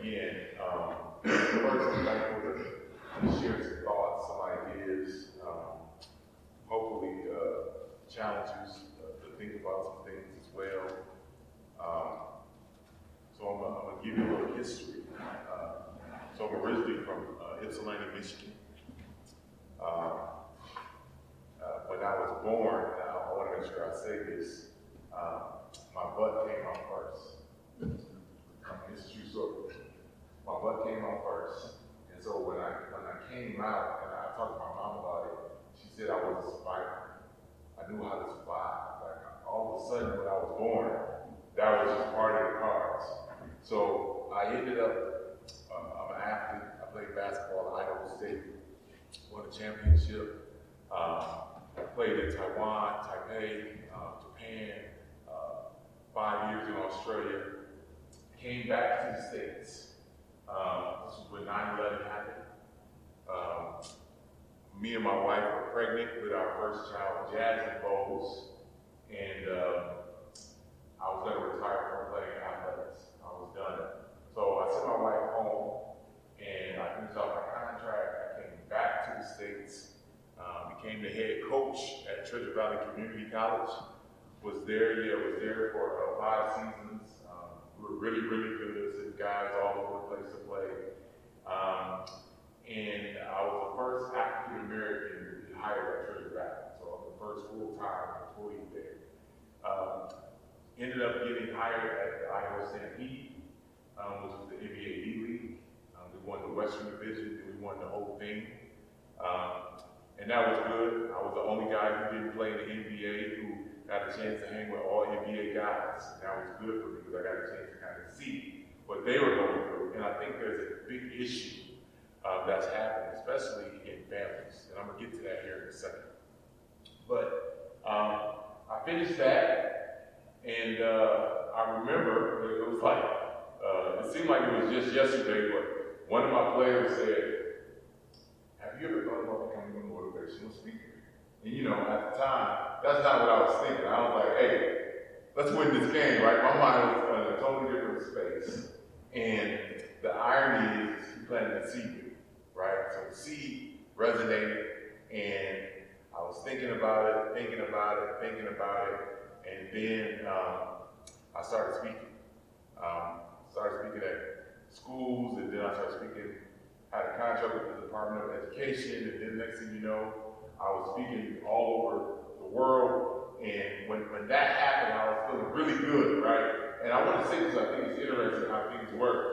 again. First, I'm thankful to share some thoughts, some ideas, hopefully challenge you to think about some things as well. So I'm going to give you a little history. So I'm originally from Ypsilanti, Michigan. When I was born, I want to make sure I say this, my butt came out first. It's a true story. My butt came out first. And so when I came out and I talked to my mom about it, she said I was a survivor. I knew how to survive. Like all of a sudden when I was born, that was just part of the cards. So I ended up, I'm an athlete. I played basketball at Idaho State, won a championship. I played in Taiwan, Taipei, Japan, 5 years in Australia. Came back to the States. This was when 9/11 happened. Me and my wife were pregnant with our first child, Jasmine Bowles, and I was going to retire from playing athletics. I was done. So I sent my wife home, and I finished off my contract. I came back to the States, became the head coach at Treasure Valley Community College. Was there for 5 seasons. We were really, really good. Sent guys all over the place to play. And I was the first African American to be hired at Treasure Valley. So I'm the first full-time employee there. Ended up getting hired at the Idaho Stampede, which was the NBA D-League. We won the Western Division, and we won the whole thing. And that was good. I was the only guy who didn't play in the NBA who got a chance to hang with all NBA guys. And that was good for me because I got a chance to kind of see what they were going through. And I think there's a big issue that's happening, especially in families. And I'm going to get to that here in a second. But I finished that, and I remember it was like, it seemed like it was just yesterday, but one of my players said, "Have you ever thought about becoming a motivational speaker?" And you know, at the time, that's not what I was thinking. I was like, hey, let's win this game, right? My mind was in a totally different space. And the irony is he planted a seed, right? So the seed resonated, and I was thinking about it, and then I started speaking. Started speaking at schools, and then I started speaking, had a contract with the Department of Education, and then next thing you know, I was speaking all over the world, and when that happened, I was feeling really good, right? And I want to say this, I think it's interesting how things work.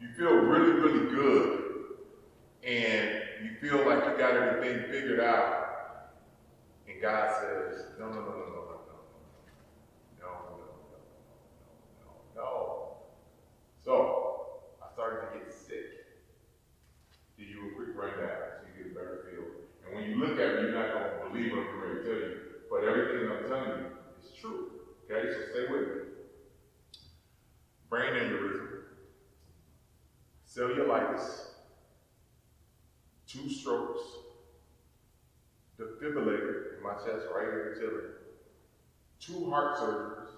You feel really, really good, and you feel like you got everything figured out, and God says, no. So, I started to get sick. Give you a quick rundown so you get a better feel. And when you look at me, you're not going to believe what I'm going to tell you. But everything I'm telling you is true. Okay, so stay with me. Brain aneurysm, cellulitis, 2 strokes, defibrillator in my chest right here chilling, 2 heart surgeries,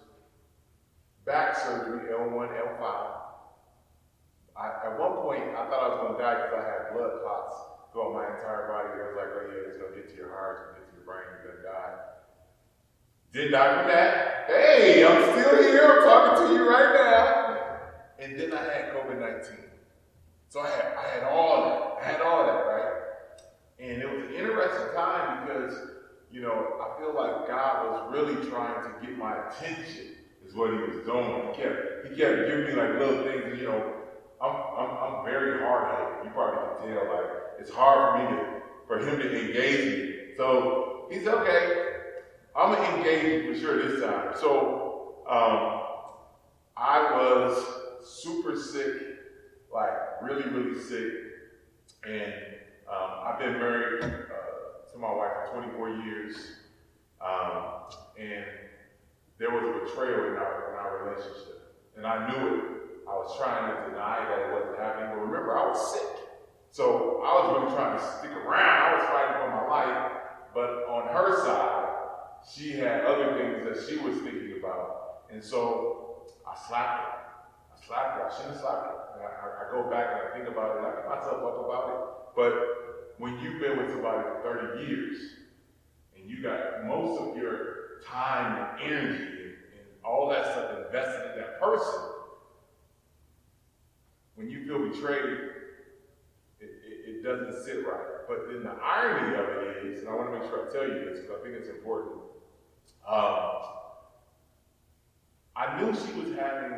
back surgery, L1, L5. At one point, I thought I was going to die because I had blood clots throughout my entire body. I was like, oh yeah, it's going to get to your heart, it's going to get to your brain, you're going to die. Didn't die from that. Hey, I'm still here, I'm talking to you right now. And then I had COVID-19. So I had all that, right? And it was an interesting time because, you know, I feel like God was really trying to get my attention, is what he was doing. He kept giving me like little things, you know. I'm very hard-headed. You probably can tell, like, it's hard for him to engage me. So he said, okay, I'm going to engage you for sure this time. So I was super sick, like really, really sick. And I've been married to my wife for 24 years. And there was a betrayal in our relationship. And I knew it. I was trying to deny that it wasn't happening, but remember, I was sick. So I was really trying to stick around. I was fighting for my life, but on her side, she had other things that she was thinking about. And so I slapped slapped her. I shouldn't have slapped her. And I go back and I think about it, and I beat myself up about it. But when you've been with somebody for 30 years, and you got most of your time and energy and all that stuff invested in that person, when you feel betrayed, it doesn't sit right. But then the irony of it is, and I want to make sure I tell you this because I think it's important. I knew she was having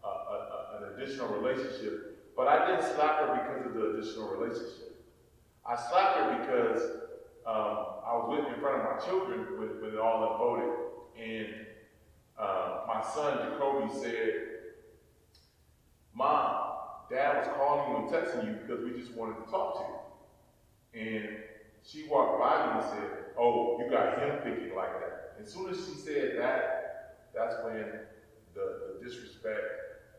an additional relationship, but I didn't slap her because of the additional relationship. I slapped her because I was in front of my children when it all unfolded, and my son Jacoby said, "Mom, Dad was calling you and texting you because we just wanted to talk to you." And she walked by me and said, "Oh, you got him thinking like that." As soon as she said that, that's when the disrespect,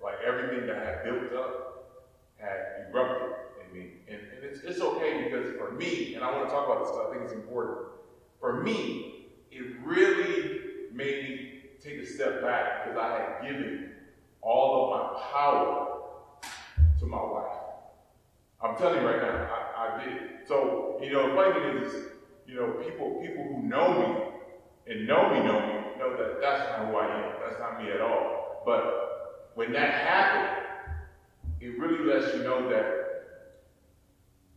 like everything that had built up, had erupted in me. And it's okay because for me, and I want to talk about this because I think it's important, for me, it really made me take a step back because I had given all of my power to my wife. I'm telling you right now, I did. So, the funny thing is, people who know me and know me know that that's not who I am. That's not me at all. But when that happened, it really lets you know that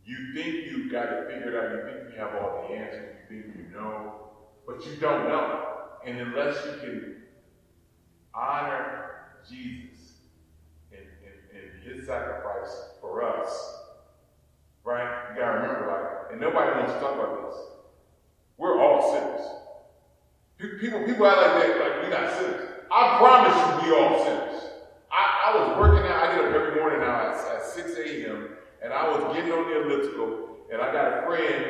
you think you've got it figured out, you think you have all the answers, you think you know, but you don't know. And unless you can honor Jesus and his sacrifice for us, right? You gotta remember, and nobody wants to talk about this. We're all sinners. People act like that, like we're not sinners. I promise you, we all sinners. I was working out. I get up every morning now at 6 a.m. and I was getting on the elliptical, and I got a friend.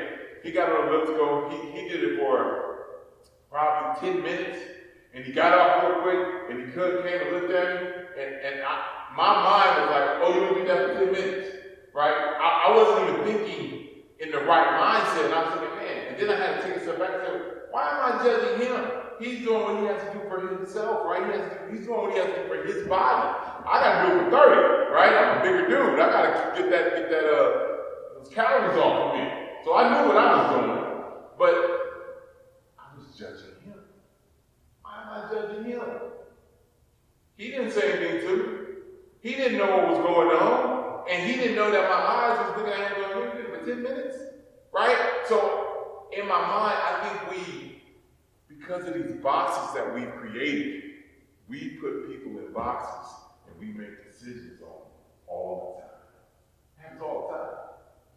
He got on the elliptical. He did it for probably 10 minutes, and he got off real quick, and he came and looked at me, and my mind was like, "Oh, you gonna do that for 10 minutes?" Right? I wasn't even thinking in the right mindset, and I was thinking, man. And then I had to take a step back and say, why am I judging him? He's doing what he has to do for himself, right? He's doing what he has to do for his body. I got to do it for 30, right? I'm a bigger dude. I got to get those calories off of me. So I knew what I was doing, but I was judging him. Why am I judging him? He didn't say anything to me. He didn't know what was going on, and he didn't know that my eyes was looking at him going, "You did it for 10 minutes," right? So in my mind, I think because of these boxes that we've created, we put people in boxes and we make decisions on them all the time. It happens all the time.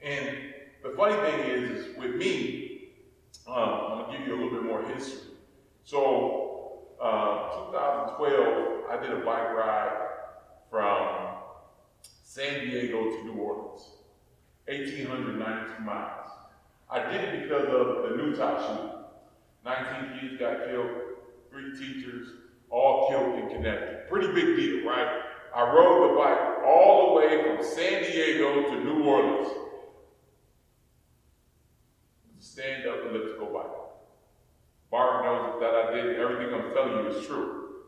And the funny thing is with me, I'm going to give you a little bit more history. So 2012, I did a bike ride from San Diego to New Orleans, 1,892 miles. I did it because of the New Top shooting. 19 kids got killed, 3 teachers, all killed in Connecticut. Pretty big deal, right? I rode the bike all the way from San Diego to New Orleans. Stand-up elliptical bike. Bart knows that I did everything I'm telling you is true.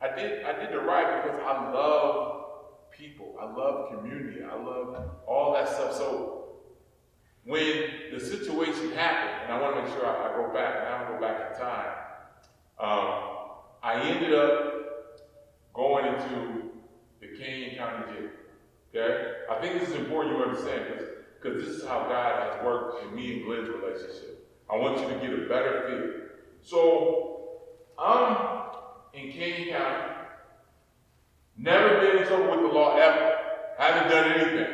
I did the ride because I love people. I love community. I love all that stuff. So when the situation happened, and I want to make sure I go back, and I go back in time, I ended up going into the Kane County Jail. Okay? I think this is important you understand, because this is how God has worked in me and Glenn's relationship. I want you to get a better feel. So, I'm in Kane County, never been in trouble with the law ever, haven't done anything.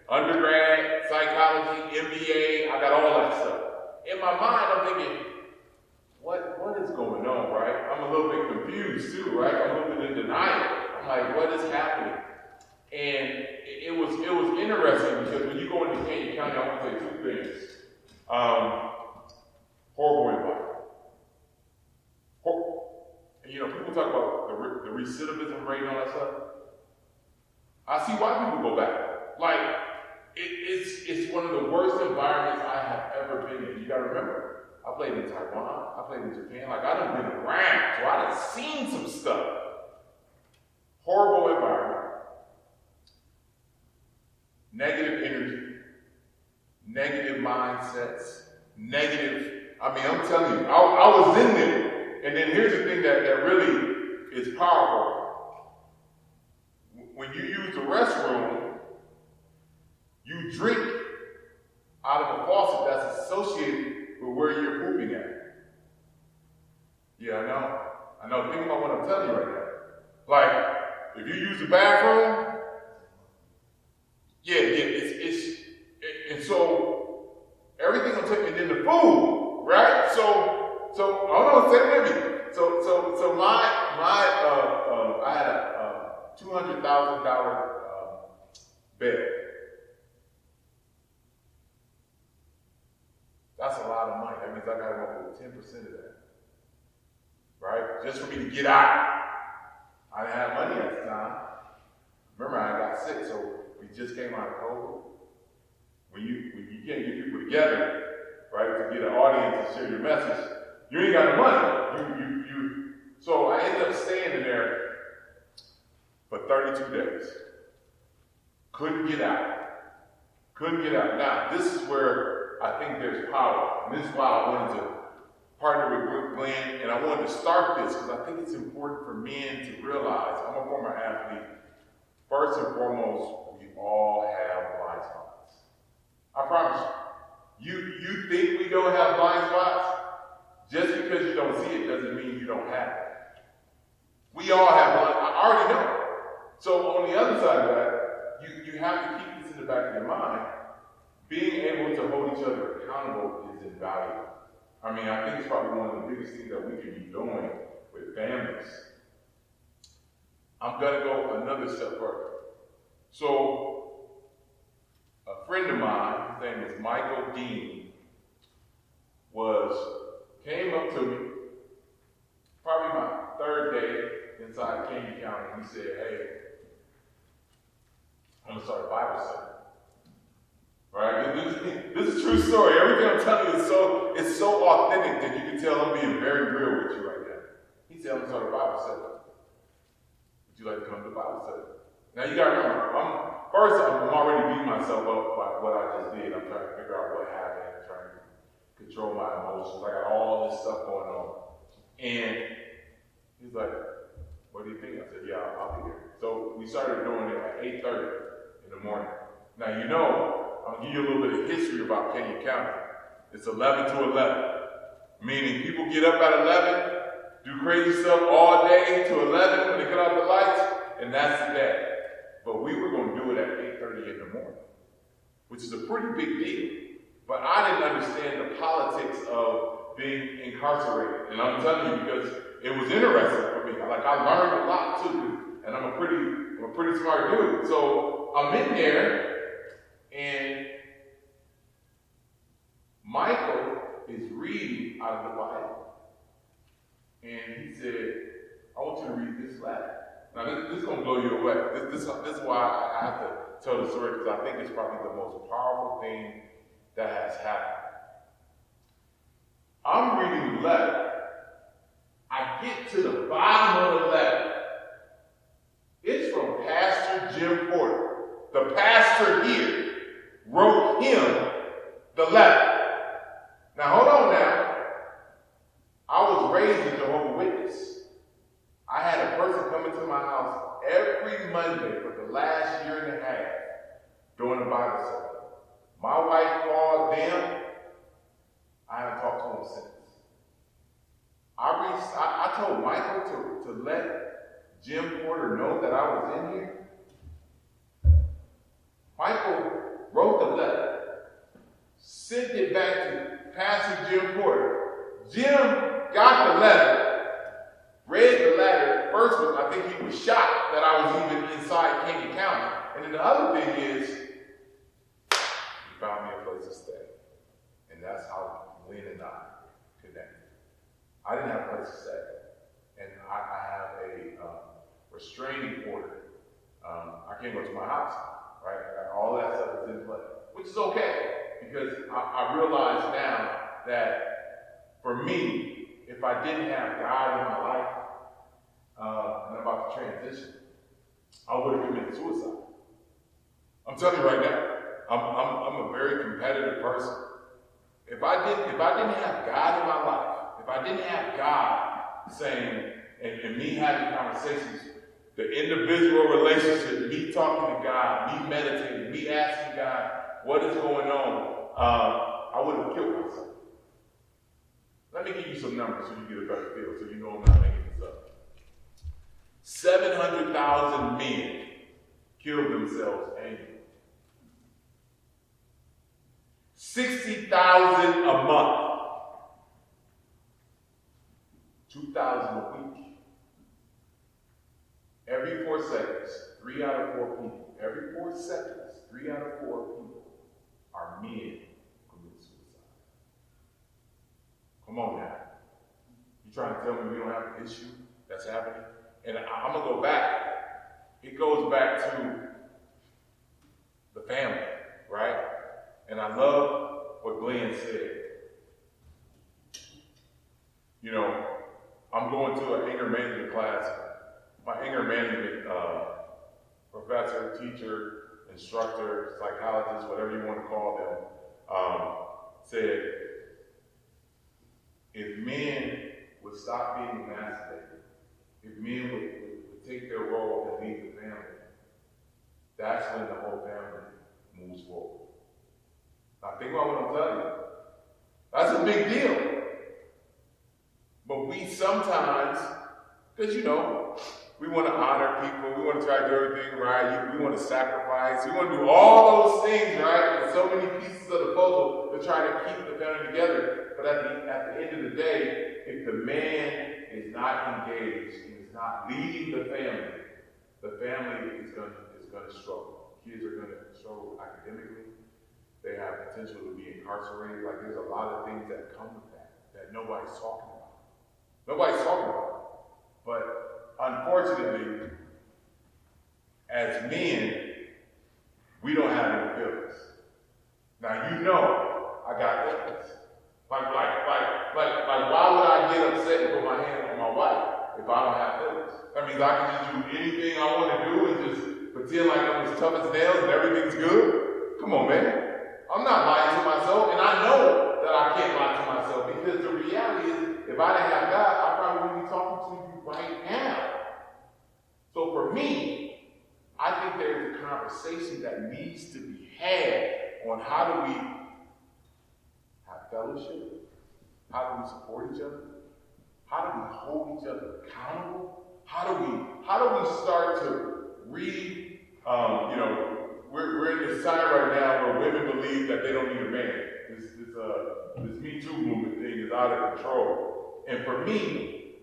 Undergrad, psychology, MBA, I got all that stuff. In my mind, I'm thinking, what is going on, right? I'm a little bit confused too, right? I'm a little bit in denial. I'm like, what is happening? And it was interesting because when you go into Kane County, I want to say 2 things. Horrible environment. And people talk about the recidivism rate and all that stuff. I see why people go back. Like, it's one of the worst environments I have ever been in. You gotta remember, I played in Taiwan, I played in Japan, like I done been around, so I done seen some stuff. Horrible environment. negative energy, negative mindsets, I'm telling you, I was in there. And then here's the thing that really is powerful. When you use the restroom, you drink out of a faucet that's associated with where you're pooping at. Yeah, I know. Think about what I'm telling you right now. Like, if you use the bathroom, and so everything will take, and then the food, right? So hold on, say with me. So I had a $200,000 bed. That's a lot of money. That means I got to go with 10% of that, right? Just for me to get out. I didn't have money at the time. Remember, I got sick, so we just came out of COVID. When you can't get people together, right, to get an audience to share your message, you ain't got the money. So I ended up staying in there for 32 days. Couldn't get out. Now, this is where I think there's power. And this is why I wanted to partner with Glenn, and I wanted to start this because I think it's important for men to realize, I'm a former athlete, first and foremost, we all have blind spots. I promise you. You think we don't have blind spots? Just because you don't see it doesn't mean you don't have it. We all have blind spots. I already know. So on the other side of that, you have to keep this in the back of your mind. Being able to hold each other accountable is invaluable. I think it's probably one of the biggest things that we can be doing with families. I'm going to go another step further. So, a friend of mine, his name is Michael Dean, came up to me, probably my third day inside Canyon County. He said, hey, I'm going to start a Bible study. Right? This is a true story. Everything I'm telling you is so authentic that you can tell I'm being very real with you right now. He said, I'm going to start a Bible study. Would you like to come to Bible study? Now you got to remember, I'm already beating myself up by what I just did. I'm trying to figure out what happened. I'm trying to control my emotions. I got all this stuff going on. And he's like, what do you think? I said, yeah, I'll be here. So we started doing it at 8:30 in the morning. Now I'll give you a little bit of history about Canyon County. It's 11 to 11, meaning people get up at 11, do crazy stuff all day to 11 when they cut out the lights, and that's the day. But we were going to do it at 8:30 in the morning, which is a pretty big deal. But I didn't understand the politics of being incarcerated. And I'm telling you, because it was interesting for me. I learned a lot too, and I'm a pretty smart dude. So I'm in there, and Michael is reading out of the Bible. And he said, I want you to read this letter. Now, this is going to blow you away. This is why I have to tell the story, because I think it's probably the most powerful thing that has happened. I'm reading the letter. I get to the bottom of the letter. It's from Pastor Jim Porter. The pastor here wrote him the letter. Now, hold on now. I was raised a Jehovah's Witness. I had a person come into my house every Monday for the last year and a half during the Bible study. My wife called them. I haven't talked to them since. I told Michael to let Jim Porter know that I was in here. Michael wrote the letter, sent it back to Pastor Jim Porter. Jim got the letter, read the letter. First was, I think he was shocked that I was even inside Canyon County. And then the other thing is, he found me a place to stay. And that's how Lynn and I connected. I didn't have a place to stay. And I have a restraining order. I can't go to my house, right? All that stuff is in play, which is okay, because I realize now that for me, if I didn't have God in my life, and I'm about to transition, I would have committed suicide. I'm telling you right now. I'm a very competitive person. If I didn't have God in my life, if I didn't have God saying, and me having conversations, the individual relationship, me talking to God, me meditating, me asking God what is going on, I would have killed myself. Let me give you some numbers so you get a better feel, so you know I'm not making this up. 700,000 men killed themselves annually. 60,000 a month. 2,000 a week. Every 4 seconds, 3 out of 4 people, every 4 seconds, 3 out of 4 people are men commit suicide. Come on now. You trying to tell me we don't have an issue that's happening? And I'm going to go back. It goes back to the family, right? And I love what Glenn said. You know, I'm going to an anger management class. My anger management professor, teacher, instructor, psychologist, whatever you want to call them, said, if men would stop being emasculated, if men would take their role and lead the family, that's when the whole family moves forward. Now think about what I'm telling you. That's a big deal. But we sometimes, because you know, we want to honor people, we want to try to do everything right, we want to sacrifice, we want to do all those things, right? And so many pieces of the puzzle to try to keep the family together. But at the end of the day, if the man is not engaged and is not leading the family is going to struggle. Kids are going to struggle academically. They have potential to be incarcerated. Like there's a lot of things that come with that nobody's talking about. Nobody's talking about it. But unfortunately, as men, we don't have any feelings. Now you know I got feelings. Like why would I get upset and put my hand on my wife if I don't have feelings? That means I can just do anything I want to do and just pretend like I'm as tough as nails and everything's good? Come on, man. I'm not lying to myself, and I know that I can't lie to myself because the reality is, if I didn't have God, I probably wouldn't be talking to you right now. So for me, I think there's a conversation that needs to be had on how do we have fellowship, how do we support each other, how do we hold each other accountable, how do we start to read, we're in this time right now where women believe that they don't need a man. This Me Too movement thing is out of control. And for me,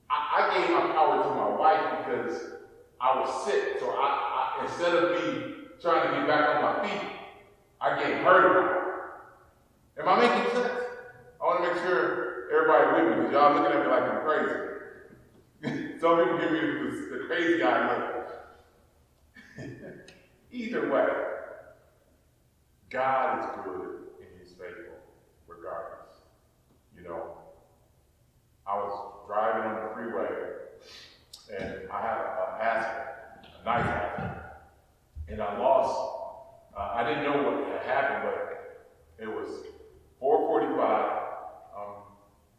I gave my power to my wife because I was sick. So I instead of me trying to get back on my feet, I gave her the power. Am I making sense? I want to make sure everybody with me, because y'all looking at me like I'm crazy. Some people give me the crazy guy look. Either way, God is good and He's faithful, regardless. You know, I was driving on the freeway and I had an accident, a nice accident, and I lost. I didn't know what had happened, but it was 4:45.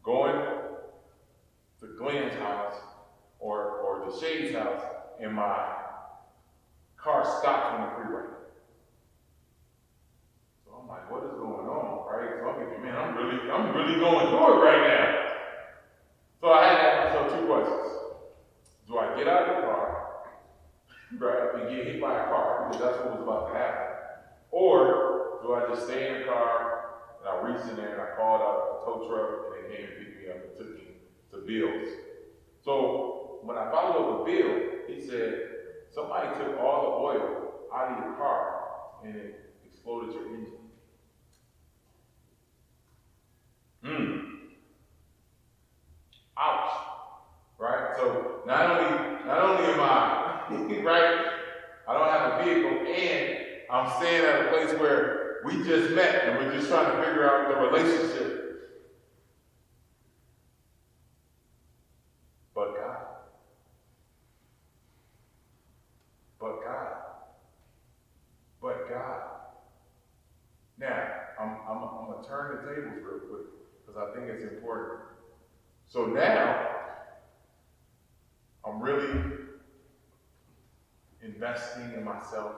Going to Glenn's house or the Shade's house, and my car stopped on the freeway. So I'm like, what is going on, right? So I'm thinking, man, I'm really going through it right now. So I had to ask myself 2 questions. Do I get out of the car, right, and get hit by a car, because that's what was about to happen? Or do I just stay in the car, and I reached in there, and I called up a tow truck, and they came and picked me up and took me to Bill's. So when I followed up with Bill, he said, somebody took all the oil out of your car, and it exploded your engine. Ouch. Right? So not only am I, right, I don't have a vehicle, and I'm staying at a place where we just met and we're just trying to figure out the relationship. But God. But God. But God. I'm going to turn the tables real quick because I think it's important. So now, I'm really investing in myself,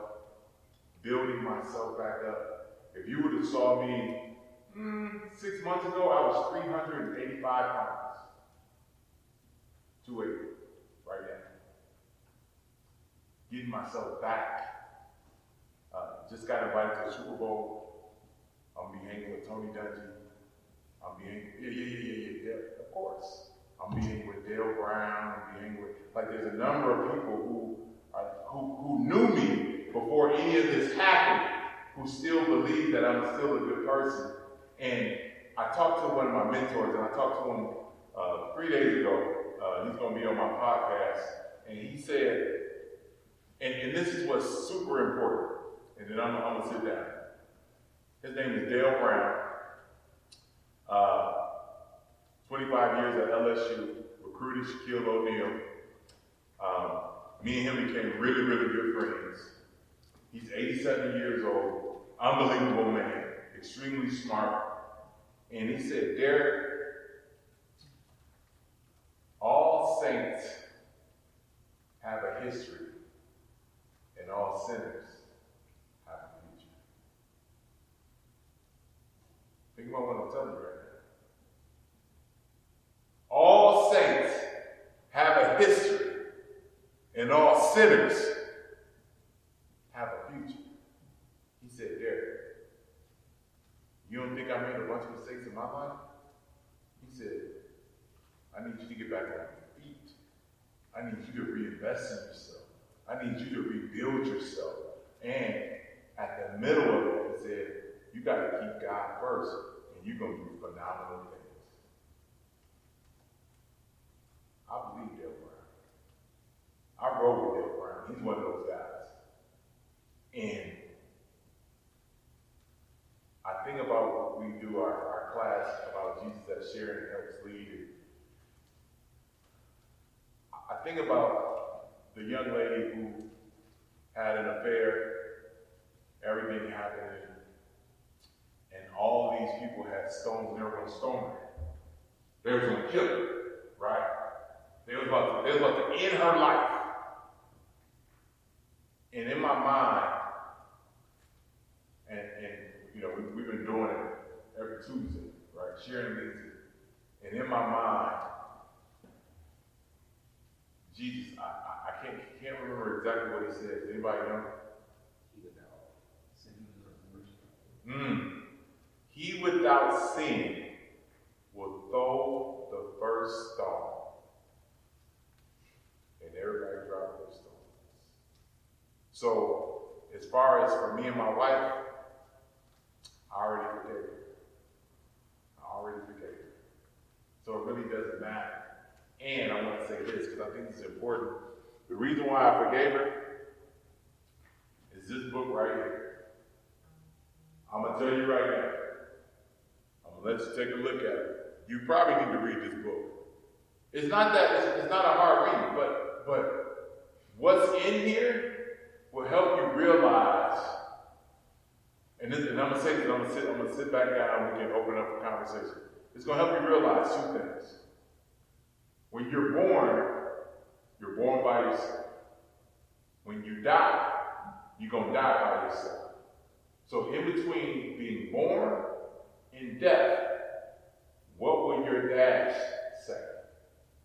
building myself back up. If you would have saw me 6 months ago, I was 385 pounds. 280 right now. Getting myself back. Just got invited to the Super Bowl. I'm be hanging with Tony Dungy. I'm be hanging, yeah, of course. I'm be hanging with Dale Brown. I'm be hanging with, there's a number of people who knew me before any of this happened, who still believe that I'm still a good person. And I talked to one of my mentors, and I talked to him 3 days ago. He's going to be on my podcast. And he said, and this is what's super important, and then I'm going to sit down. His name is Dale Brown. 25 years at LSU, recruited Shaquille O'Neal. Me and him became really, really good friends. He's 87 years old, unbelievable man, extremely smart. And he said, Derek, all saints have a history, and all sinners have a future. Think about what I'm telling you right now. All saints have a history, and all sinners have a future. He said, Derek, you don't think I made a bunch of mistakes in my life? He said, I need you to get back on your feet. I need you to reinvest in yourself. I need you to rebuild yourself. And at the middle of it, he said, you got to keep God first, and you're going to do phenomenal things. I believe Dale Brown. I rode with Dale Brown. He's one of those guys. And I think about when we do our class about Jesus as sharing and helps lead. I think about the young lady who had an affair, everything happened, and all of these people had stones, and they were going to stone her. They were going to kill her, right? They was about to end her life. And in my mind, and you know, we've been doing it every Tuesday, right? Sharing things. And in my mind, Jesus, I can't remember exactly what he says. Anybody know? He without sin will throw the first stone. And everybody dropped their stones. So, as far as for me and my wife, I already forgave her. So it really doesn't matter. And I want to say this, because I think it's important. The reason why I forgave her is this book right here. I'm going to tell you right now. I'm going to let you take a look at it. You probably need to read this book. It's not a hard read, but what's in here will help you realize, and I'm going to say this, I'm going to sit back down and we can open up a conversation. It's going to help you realize two things. When you're born by yourself. When you die, you're going to die by yourself. So in between being born and death, what will your dad say?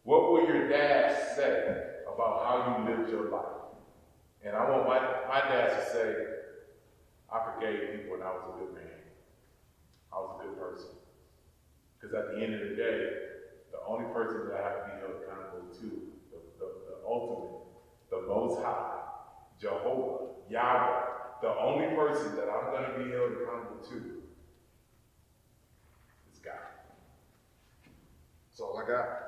What will your dad say about how you lived your life? And I want my dad to say, I forgave people when I was a good man. I was a good person. Because at the end of the day, the only person that I have to be held accountable to, the ultimate, the Most High, Jehovah, Yahweh, the only person that I'm going to be held accountable to is God. That's all I got.